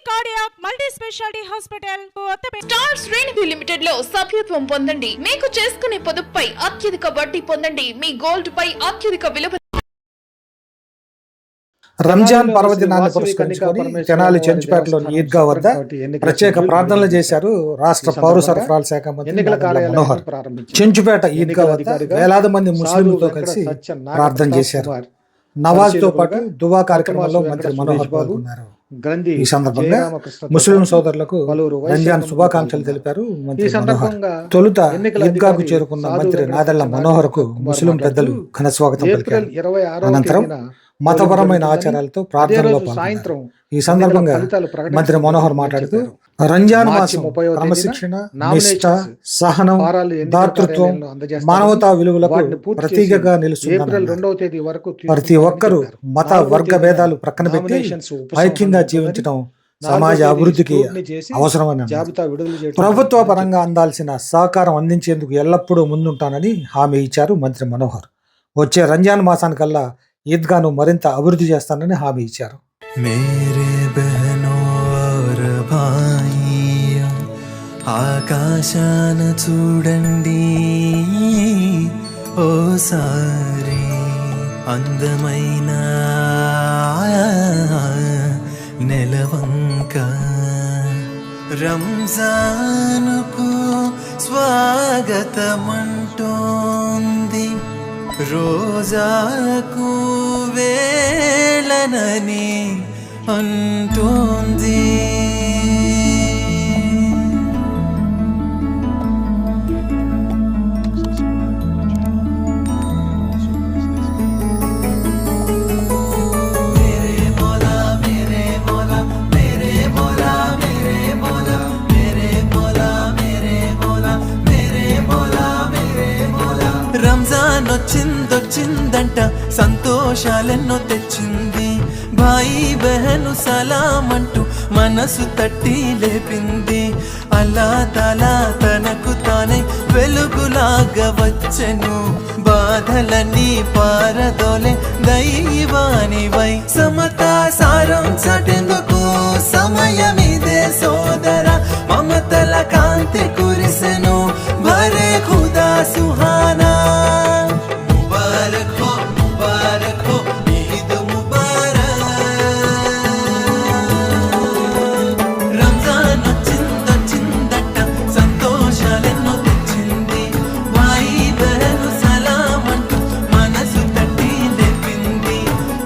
Cardiac multi speciality hospital star శ్రేణి limited లో సభ్యత్వం పొందండి. మీకు చేసుకునే పొదుపుపై అత్యధిక వడ్డీ పొందండి. మీ గోల్డ్ పై అత్యధిక విలువ. రంజాన్ పర్వదినాన్ని పురస్కరించుకొని తెనాలి చెంచుపేటలోని ఈద్గా వద్ద ప్రత్యేక ప్రార్థనలు చేశారు రాష్ట్ర పౌర సరఫరాల శాఖ మంత్రి మనోహర్. చెంచుపేట ఈద్గా వద్ద వేలాది మంది ముస్లింలతో కలిసి ప్రార్థన చేశారు. నవాజ్ తో పాటు దువా కార్యక్రమాల్లో మంత్రి మనోహర్ పాల్గొన్నారు. ఈ సందర్భంగా ముస్లిం సోదరులకు రంజాన్ శుభాకాంక్షలు తెలిపారు మంత్రి మనోహర్. తొలుత ఈద్గాకు చేరుకున్న మంత్రి నాదెళ్ల మనోహర్ కు ముస్లిం పెద్దలు ఘన స్వాగతం పలికారు. అనంతరం మతపరమైన ఆచారాలతో ప్రార్థనలో పాల్గొన్నారు. ఈ సందర్భంగా మంత్రి మనోహర్ మాట్లాడుతూ రంజాన్ మాసం క్రమశిక్షణ, నిష్ఠ, సహనం, దాతృత్వం, మానవతా విలువలకు ప్రతీకగా నిలుస్తుందన్నారు. ప్రతి ఒక్కరూ మత వర్గ భేదాలు ప్రక్కన పెట్టి ఐక్యంగా జీవించడం సమాజ అభివృద్ధికి అవసరమని ప్రభుత్వ పరంగా అందాల్సిన సహకారం అందించేందుకు ఎల్లప్పుడూ ముందుంటానని హామీ ఇచ్చారు మంత్రి మనోహర్. వచ్చే రంజాన్ మాసానికల్లా ఈద్గాను మరింత అభివృద్ధి చేస్తానని హామీ ఇచ్చారు. మేరే బహనో ఔర్ భాయియో ఆకాశాన చూడండి ఓసారి, అందమైన నెలవంక. రంజానుకు స్వాగతమంటోంది, రోజాకు వేళనని అంటోంది. రంజాన్ వచ్చిందంట, సంతోషాలెన్నో తెచ్చింది. భాయి బెహను సలాం అంటూ మనసు తట్టి లేపింది. అల్లా తాలా తనకు తానే వెలుగులాగా వచ్చెను, బాధలన్నీ పారదోలే దైవానివై. సమతా సారం చాటెందుకు సమయమిదే సోదర, మమతల కాంతి కురిసెను భరే ఖుదా సుహానా. ముబారక్ హో ముబారక్ హో ఈద్ ముబారక్. రంజాన్ వచ్చిందట, సంతోషాలెన్నో తెచ్చింది. భాయి బెహను సలాం అంటూ మనసు తట్టి లేపింది.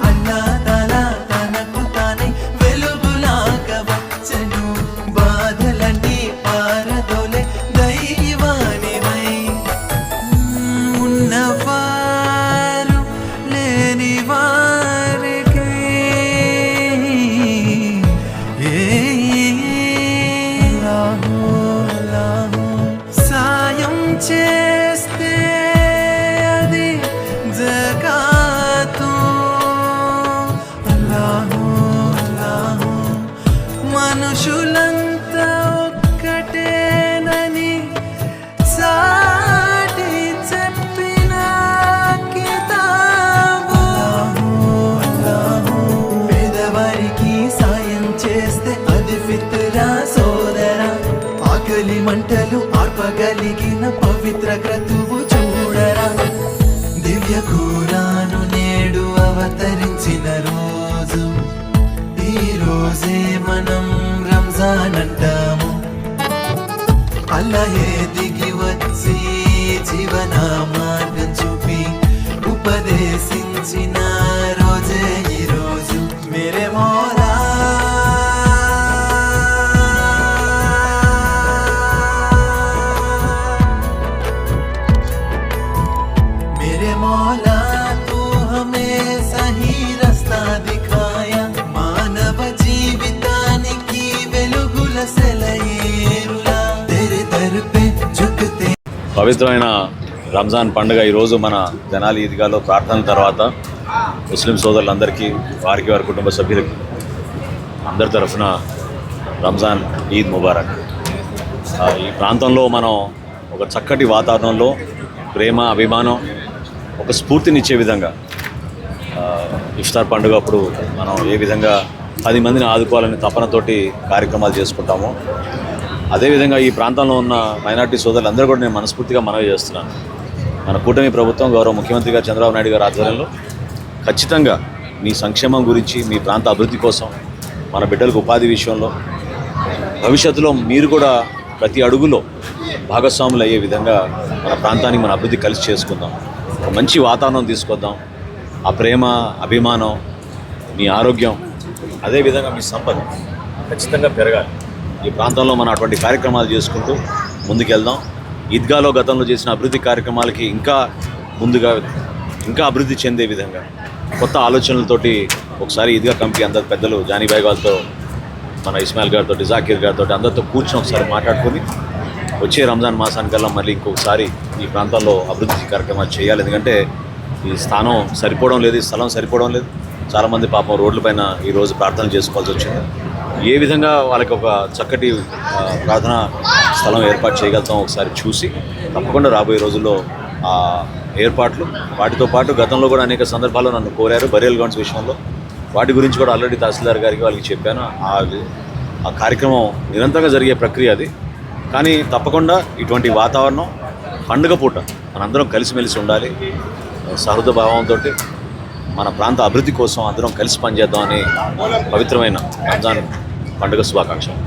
అల్లా తాలా తనకు తానే వెలుగులాగా వచ్చెను, బాధలన్నీ పారదోలే దైవానివై. ఉన్నవారు లేని వారికి సాయం చేస్తే అది జకాతు. అల్లాహు అల్లాహు మనుషులంతా ఒక్కటేనని సాటి చెప్పిన కితాబు. పేదవారికి సాయం చేస్తే అది ఫిత్రా సోదరా, ఆకలి మంటలు ఆర్పగలిగిన పవిత్ర క్రతువు చూడరా. దివ్య ఖురాను నేడు అవతరించిన రోజు, ఈ రోజే మనం రంజాన్ అంటాము. అల్లాహే దిగి వచ్చి జీవన మార్గం చూపి ఉపదేశించిన రోజే ఈ రోజు. మేరే మౌలా मेरे मौला तू हमें सही रास्ता दिखाया, मानव जीवितानिकी వెలుగుల సెలయేరులా तेरे दर पे झुकते. పవిత్రమైన రంజాన్ పండుగ ఈరోజు మన తెనాలి ఈద్గాలో ప్రార్థన తర్వాత ముస్లిం సోదరులందరికీ, వారి కుటుంబ సభ్యులకి అందరి తరఫున రంజాన్ ఈద్ ముబారక్. ఈ ప్రాంతంలో మనం ఒక చక్కటి వాతావరణంలో ప్రేమ, అభిమానం, ఒక స్ఫూర్తినిచ్చే విధంగా ఇఫ్తార్ పండుగ అప్పుడు మనం ఏ విధంగా 10 మందిని ఆదుకోవాలని తపనతోటి కార్యక్రమాలు చేసుకుంటాము. అదేవిధంగా ఈ ప్రాంతంలో ఉన్న మైనార్టీ సోదరులందరూ కూడా నేను మనస్ఫూర్తిగా మనవి చేస్తున్నాను. మన కూటమి ప్రభుత్వం గౌరవ ముఖ్యమంత్రి గారు చంద్రబాబు నాయుడు గారి ఆధ్వర్యంలో ఖచ్చితంగా మీ సంక్షేమం గురించి, మీ ప్రాంత అభివృద్ధి కోసం, మన బిడ్డలకు ఉపాధి విషయంలో భవిష్యత్తులో మీరు కూడా ప్రతి అడుగులో భాగస్వాములు అయ్యే విధంగా మన ప్రాంతానికి మన అభివృద్ధి కలిసి చేసుకుందాం. ఒక మంచి వాతావరణం తీసుకొద్దాం. ఆ ప్రేమ, అభిమానం, మీ ఆరోగ్యం, అదేవిధంగా మీ సంపద ఖచ్చితంగా పెరగాలి. ఈ ప్రాంతంలో మనం అటువంటి కార్యక్రమాలు చేసుకుంటూ ముందుకెళ్దాం. ఈద్గాలో గతంలో చేసిన అభివృద్ధి కార్యక్రమాలకి ఇంకా అభివృద్ధి చెందే విధంగా కొత్త ఆలోచనలతోటి ఒకసారి ఈద్గా కమిటీ అందరు పెద్దలు జానీబాయ్ గారితో, మన ఇస్మాయిల్ గారితో, జాకీర్ గారితో అందరితో కూర్చొని ఒకసారి మాట్లాడుకొని వచ్చే రంజాన్ మాసానికల్లా మళ్ళీ ఇంకొకసారి ఈ ప్రాంతాల్లో అభివృద్ధి కార్యక్రమాలు చేయాలి. ఎందుకంటే ఈ స్థానం సరిపోవడం లేదు, ఈ స్థలం సరిపోవడం లేదు. చాలామంది పాపం రోడ్లపైన ఈరోజు ప్రార్థనలు చేసుకోవాల్సి వచ్చింది. ఏ విధంగా వాళ్ళకి ఒక చక్కటి ప్రార్థనా స్థలం ఏర్పాటు చేయగలుగుతాం ఒకసారి చూసి తప్పకుండా రాబోయే రోజుల్లో ఆ ఏర్పాట్లు, వాటితో పాటు గతంలో కూడా అనేక సందర్భాల్లో నన్ను కోరారు బరియల్ గ్రౌండ్స్ విషయంలో. వాటి గురించి కూడా ఆల్రెడీ తహసీల్దార్ గారికి వాళ్ళకి చెప్పాను. ఆ కార్యక్రమం నిరంతరంగా జరిగే ప్రక్రియ అది. కానీ తప్పకుండా ఇటువంటి వాతావరణం పండుగ పూట మనందరం కలిసిమెలిసి ఉండాలి. సహృద భావంతో మన ప్రాంత అభివృద్ధి కోసం అందరం కలిసి పనిచేద్దామని పవిత్రమైన రంజాన్ పండుగ శుభాకాంక్షలు.